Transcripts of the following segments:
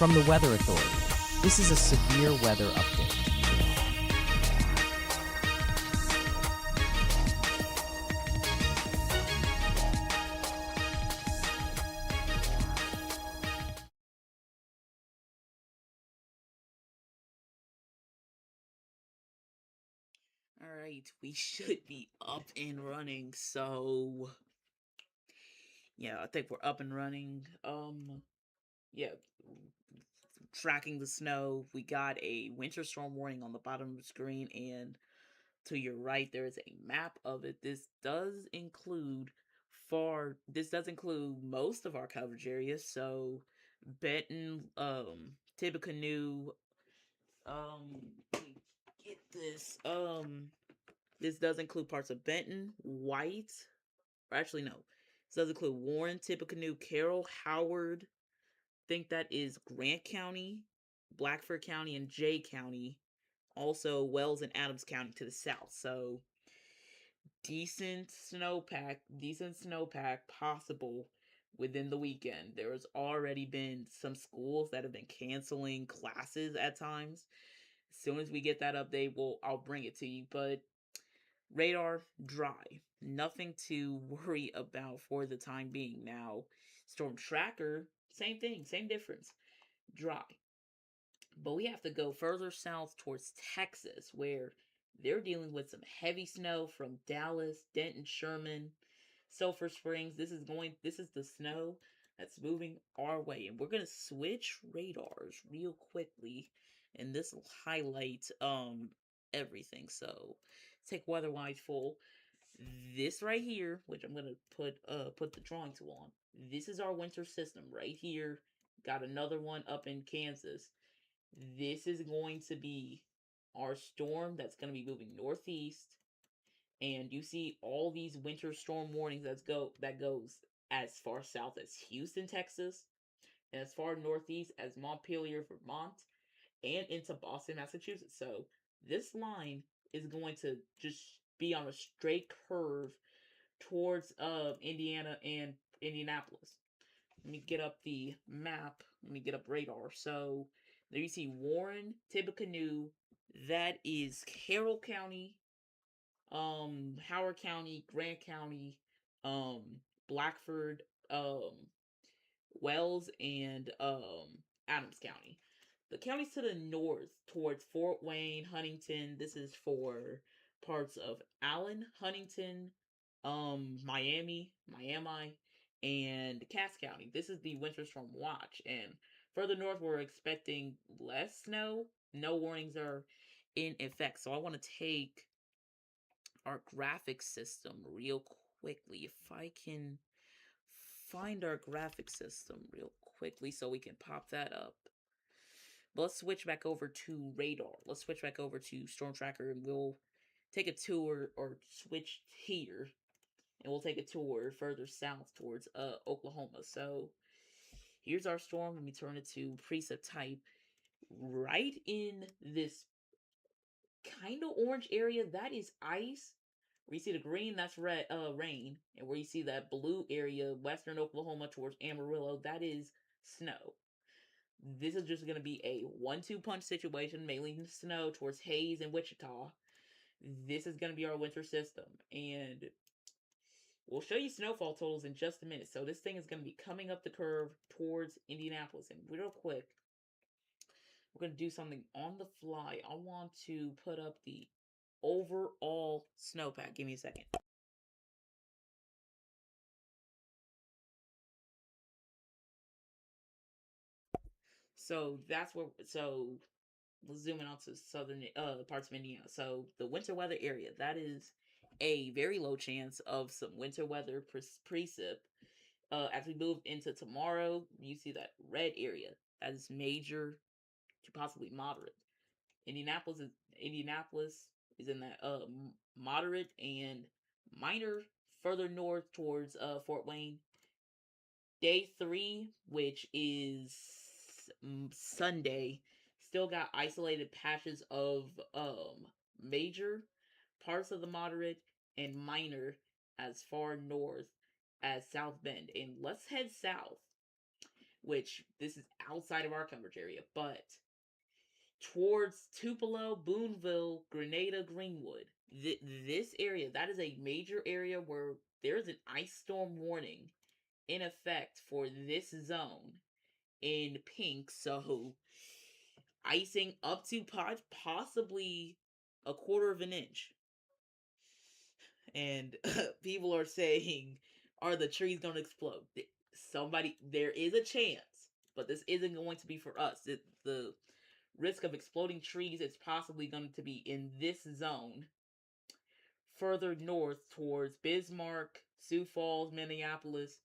From the Weather Authority, this is a severe weather update. All right, we should be up and running. So, yeah, I think we're up and running. Yeah, tracking the snow. We got a winter storm warning on the bottom of the screen, and to your right, there is a map of it. This does include most of our coverage areas. So, Benton, Tippecanoe, let me get this. This does include parts of Benton, White, or actually no. This does include Warren, Tippecanoe, Carroll, Howard. I think that is Grant County, Blackford County, and Jay County. Also Wells and Adams County to the south. So decent snowpack possible within the weekend. There's already been some schools that have been canceling classes at times. As soon as we get that update, I'll bring it to you. But radar dry. Nothing to worry about for the time being. Now, Storm Tracker, same thing, same difference. Dry. But we have to go further south towards Texas, where they're dealing with some heavy snow from Dallas, Denton, Sherman, Sulphur Springs. This is the snow that's moving our way. And we're gonna switch radars real quickly. And this will highlight everything. So take weather-wise full. This right here, which I'm gonna put the drawing tool on. This is our winter system right here. Got another one up in Kansas. This is going to be our storm that's going to be moving northeast, and you see all these winter storm warnings that goes as far south as Houston, Texas, and as far northeast as Montpelier, Vermont, and into Boston, Massachusetts. So this line is going to just be on a straight curve towards Indiana and Indianapolis. Let me get up the map. Let me get up radar. So there you see Warren, Tippecanoe. That is Carroll County, Howard County, Grant County, um, Blackford, Wells, and Adams County. The counties to the north towards Fort Wayne, Huntington. This is for parts of Allen, Huntington, Miami, and Cass County. This is the winter storm watch. And further north, we're expecting less snow. No warnings are in effect. So I want to take our graphic system real quickly. If I can find our graphic system real quickly so we can pop that up. But let's switch back over to radar. Let's switch back over to Storm Tracker, and we'll take a tour, or switch here, and we'll take a tour further south towards Oklahoma. So here's our storm. Let me turn it to preset type. Right in this kind of orange area, that is ice. Where you see the green, that's rain, and where you see that blue area, western Oklahoma towards Amarillo, that is snow. This is just going to be a 1-2 punch situation, mainly snow towards Hays and Wichita. This is going to be our winter system, and we'll show you snowfall totals in just a minute. So this thing is going to be coming up the curve towards Indianapolis. And real quick, we're going to do something on the fly. I want to put up the overall snowpack. Give me a second. So let's zoom in onto southern parts of Indiana. So the winter weather area, that is a very low chance of some winter weather precip. As we move into tomorrow, you see that red area. That is major to possibly moderate. Indianapolis is in that moderate and minor further north towards Fort Wayne. Day 3, which is Sunday, still got isolated patches of major, parts of the moderate, and minor as far north as South Bend. And let's head south. which this is outside of our coverage area, but towards Tupelo, Boonville, Grenada, Greenwood. This area, that is a major area where there's an ice storm warning in effect for this zone in pink. So icing up to possibly a quarter of an inch. And people are saying, are the trees going to explode? There is a chance, but this isn't going to be for us. The risk of exploding trees is possibly going to be in this zone further north towards Bismarck, Sioux Falls, Minneapolis,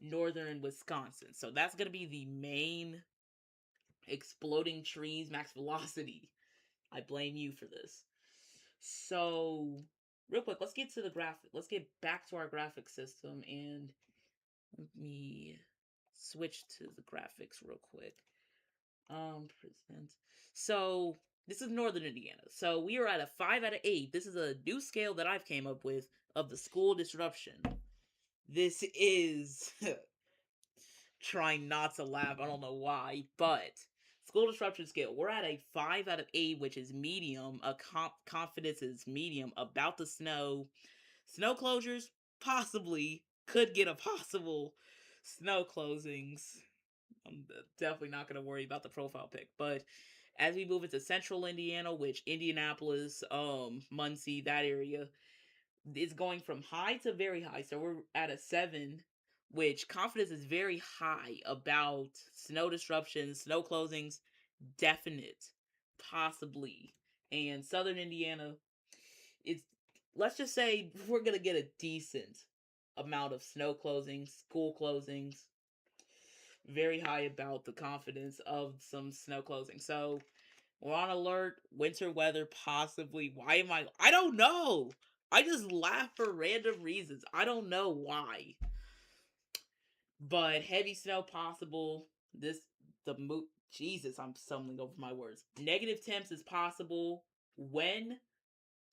northern Wisconsin. So that's going to be the main exploding trees max velocity. I blame you for this. So, real quick, let's get to the graphic. Let's get back to our graphic system and let me switch to the graphics real quick. Present. So this is Northern Indiana. So we are at a 5 out of 8. This is a new scale that I've came up with of the school disruption. This is trying not to laugh. I don't know why, but school disruption scale. We're at a 5 out of 8, which is medium. A confidence is medium about the snow. Snow closures possibly could get a possible snow closings. I'm definitely not going to worry about the profile pic. But as we move into central Indiana, which Indianapolis, Muncie, that area, is going from high to very high. So we're at a 7, which confidence is very high about snow disruptions, snow closings, definite, possibly. And southern Indiana, it's, let's just say we're going to get a decent amount of snow closings, school closings, very high about the confidence of some snow closing. So we're on alert. Winter weather possibly. Why am I don't know. I just laugh for random reasons. I don't know why. But heavy snow possible. Jesus, I'm stumbling over my words. Negative temps is possible when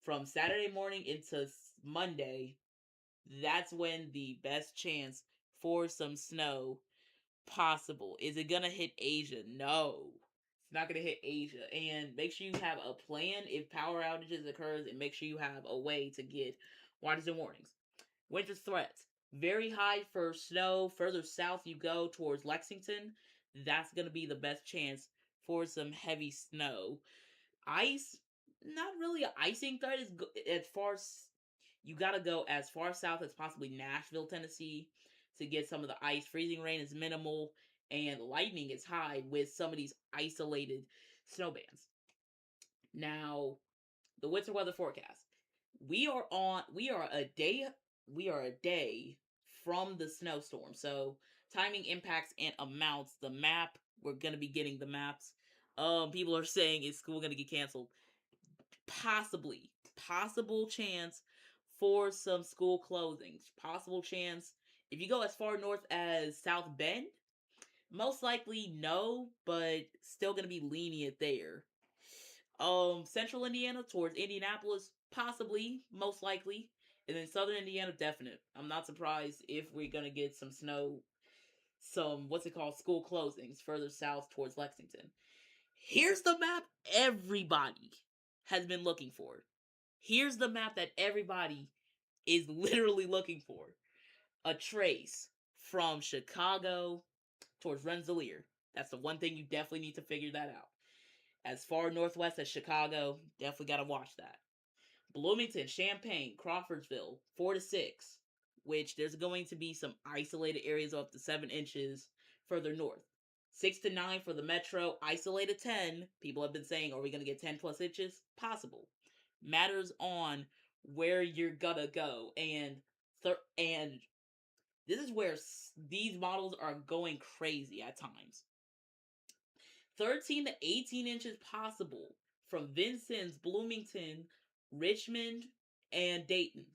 from Saturday morning into Monday. That's when the best chance for some snow possible. Is it gonna hit Asia? No. It's not gonna hit Asia. And make sure you have a plan if power outages occurs, and make sure you have a way to get watches and warnings. Winter threats. Very high for snow. Further south you go towards Lexington, that's gonna be the best chance for some heavy snow. Ice, not really an icing threat. Is as far as you gotta go as far south as possibly Nashville, Tennessee, to get some of the ice. Freezing rain is minimal, and lightning is high with some of these isolated snow bands. Now, the winter weather forecast. We are a day from the snowstorm. So timing, impacts, and amounts. The map. We're gonna be getting the maps. People are saying, is school gonna get canceled? Possible chance for some school closings. Possible chance. If you go as far north as South Bend, most likely no, but still gonna be lenient there. Central Indiana towards Indianapolis, possibly, most likely. And then southern Indiana, definite. I'm not surprised if we're gonna get some snow, some school closings further south towards Lexington. Here's the map everybody has been looking for. Here's the map that everybody is literally looking for. A trace from Chicago towards Rensselaer. That's the one thing you definitely need to figure that out. As far northwest as Chicago, definitely got to watch that. Bloomington, Champaign, Crawfordsville, 4 to 6, which there's going to be some isolated areas of up to 7 inches further north. 6 to 9 for the metro, isolated 10. People have been saying, are we going to get 10 plus inches? Possible. Matters on where you're gonna go. And this is where these models are going crazy at times. 13 to 18 inches possible from Vincennes, Bloomington, Richmond, and Dayton.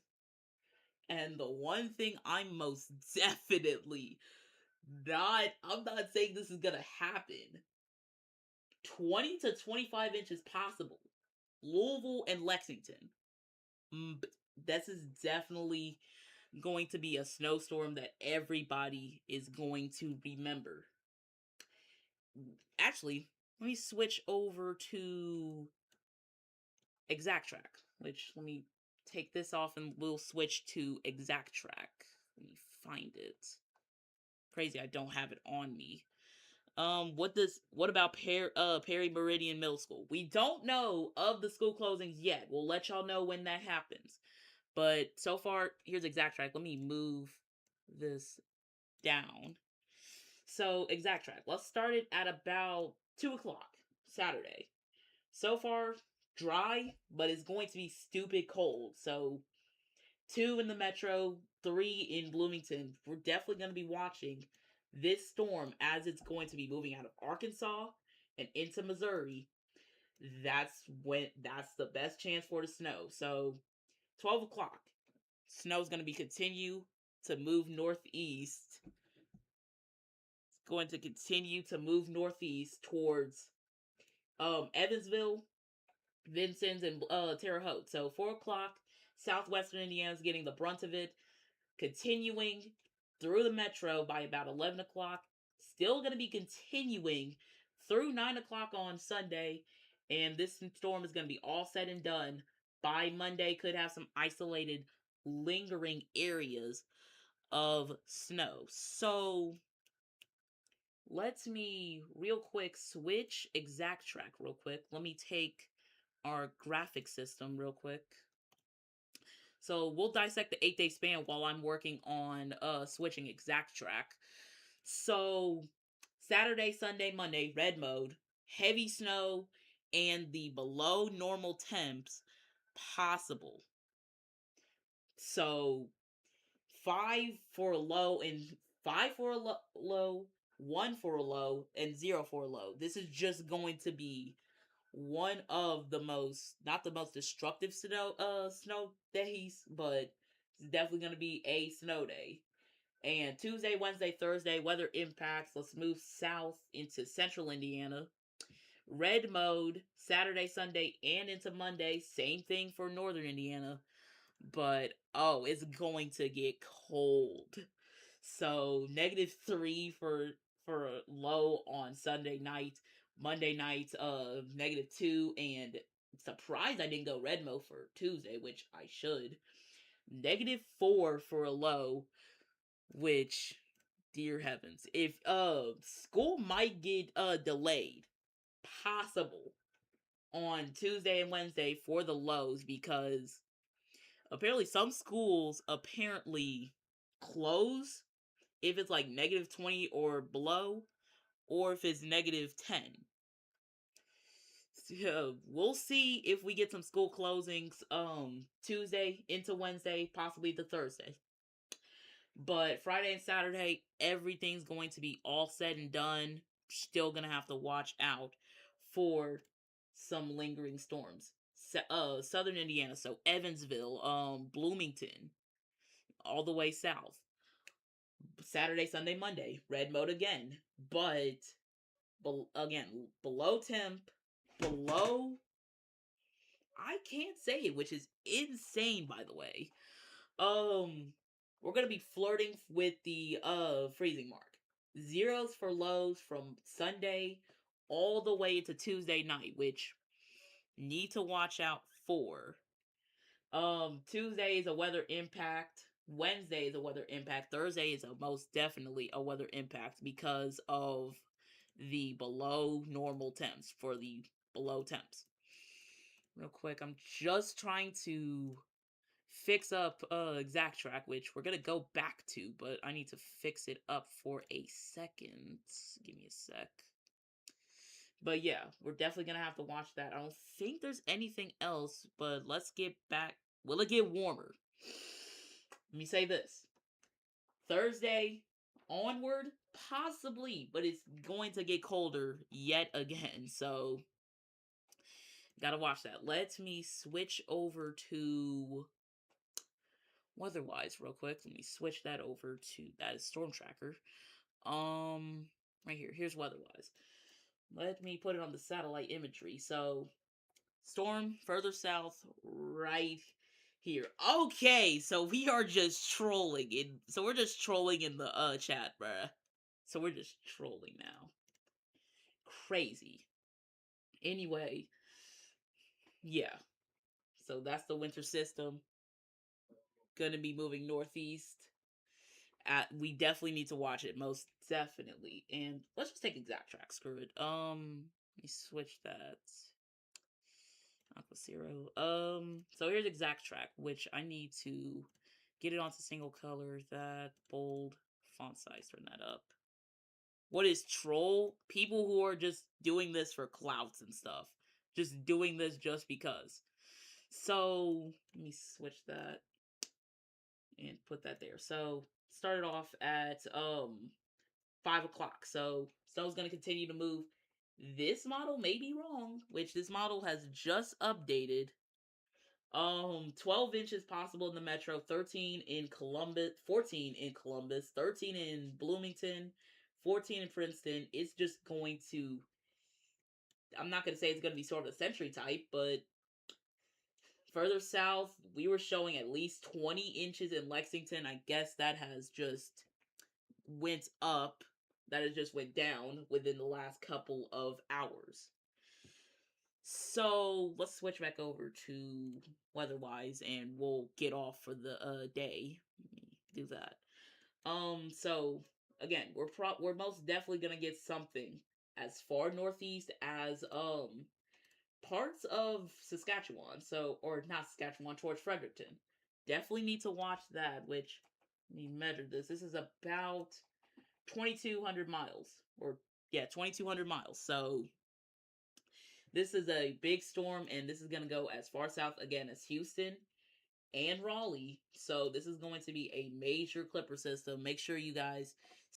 And the one thing I'm most definitely I'm not saying this is gonna happen. 20 to 25 inches possible. Louisville and Lexington. This is definitely going to be a snowstorm that everybody is going to remember. actually, let me switch over to Exact Track, which let me take this off and we'll switch to Exact Track. Let me find it. Crazy, I don't have it on me. What about Perry Meridian Middle School? We don't know of the school closings yet. We'll let y'all know when that happens. But so far, here's Exact Track. Let me move this down. So, Exact Track. Let's start it at about 2 o'clock Saturday. So far, dry, but it's going to be stupid cold. So, 2 in the metro, 3 in Bloomington. We're definitely going to be watching this storm as it's going to be moving out of Arkansas and into Missouri. That's the best chance for the snow. So 12 o'clock, snow's going to be continue to move northeast. It's going to continue to move northeast towards Evansville, Vincennes, and Terre Haute. So 4 o'clock, southwestern Indiana's getting the brunt of it, continuing through the metro by about 11 o'clock. Still going to be continuing through 9 o'clock on Sunday. And this storm is going to be all said and done by Monday. Could have some isolated, lingering areas of snow. So, let me real quick switch Exact Track real quick. Let me take our graphic system real quick. So we'll dissect the 8-day span while I'm working on switching Exact Track. So Saturday, Sunday, Monday, red mode, heavy snow, and the below normal temps possible. So 5 for a low and 5 for a low, 1 for a low, and 0 for a low. This is just going to be one of the most, not the most destructive snow days, but it's definitely going to be a snow day. And Tuesday, Wednesday, Thursday, weather impacts. Let's move south into central Indiana. Red mode, Saturday, Sunday, and into Monday. Same thing for northern Indiana. But, it's going to get cold. So, -3 for low on Sunday night. Monday night, -2, and surprised I didn't go red mode for Tuesday, which I should. -4 for a low, which, dear heavens, if school might get delayed, possible, on Tuesday and Wednesday for the lows, because apparently some schools apparently close if it's like -20 or below, or if it's -10. So we'll see if we get some school closings Tuesday into Wednesday, possibly the Thursday. But Friday and Saturday, everything's going to be all said and done. Still gonna have to watch out for some lingering storms. Southern Indiana, so Evansville, Bloomington, all the way south. Saturday, Sunday, Monday, red mode again. But again, below temp, below, I can't say it, which is insane, by the way. We're gonna be flirting with the freezing mark. Zeros for lows from Sunday all the way to Tuesday night, which need to watch out for. Tuesday is a weather impact. Wednesday is a weather impact. Thursday is most definitely a weather impact because of the below normal temps, for the below temps. Real quick, I'm just trying to fix up Exact Track, which we're gonna go back to, but I need to fix it up for a second. Give me a sec. But yeah, we're definitely gonna have to watch that. I don't think there's anything else, but let's get back. Will it get warmer? Let me say this. Thursday onward, possibly, but it's going to get colder yet again, so gotta watch that. Let me switch over to weather-wise real quick. Let me switch that over to, that is Storm Tracker. Right here. Here's weather-wise. Let me put it on the satellite imagery. So, storm further south right here. Okay, so we are just trolling we're just trolling in the chat, bruh. So we're just trolling now. crazy. Anyway, yeah. So that's the winter system. Gonna be moving northeast. We definitely need to watch it, most definitely. And let's just take exact track. Screw it. Let me switch that. Aqua Zero. So here's exact track, which I need to get it onto single color. That bold font size. Turn that up. What is troll? People who are just doing this for clouts and stuff. Just doing this just because. So let me switch that and put that there. So started off at 5 o'clock. So snow's gonna continue to move. This model may be wrong, which this model has just updated. 12 inches possible in the metro, 13 in Columbus, 14 in Columbus, 13 in Bloomington, 14 in Princeton. It's just going to, I'm not going to say it's going to be sort of a century type, but further south, we were showing at least 20 inches in Lexington. I guess that has just went up. That has just went down within the last couple of hours. So let's switch back over to weather-wise, and we'll get off for the day. Let me do that. So again, we're most definitely gonna get something as far northeast as parts of Saskatchewan. So, or not Saskatchewan, towards Fredericton. Definitely need to watch that. Which, let me measure this. This is about 2,200 miles, or yeah, 2,200 miles. So this is a big storm, and this is going to go as far south again as Houston and Raleigh. So this is going to be a major clipper system. Make sure you guys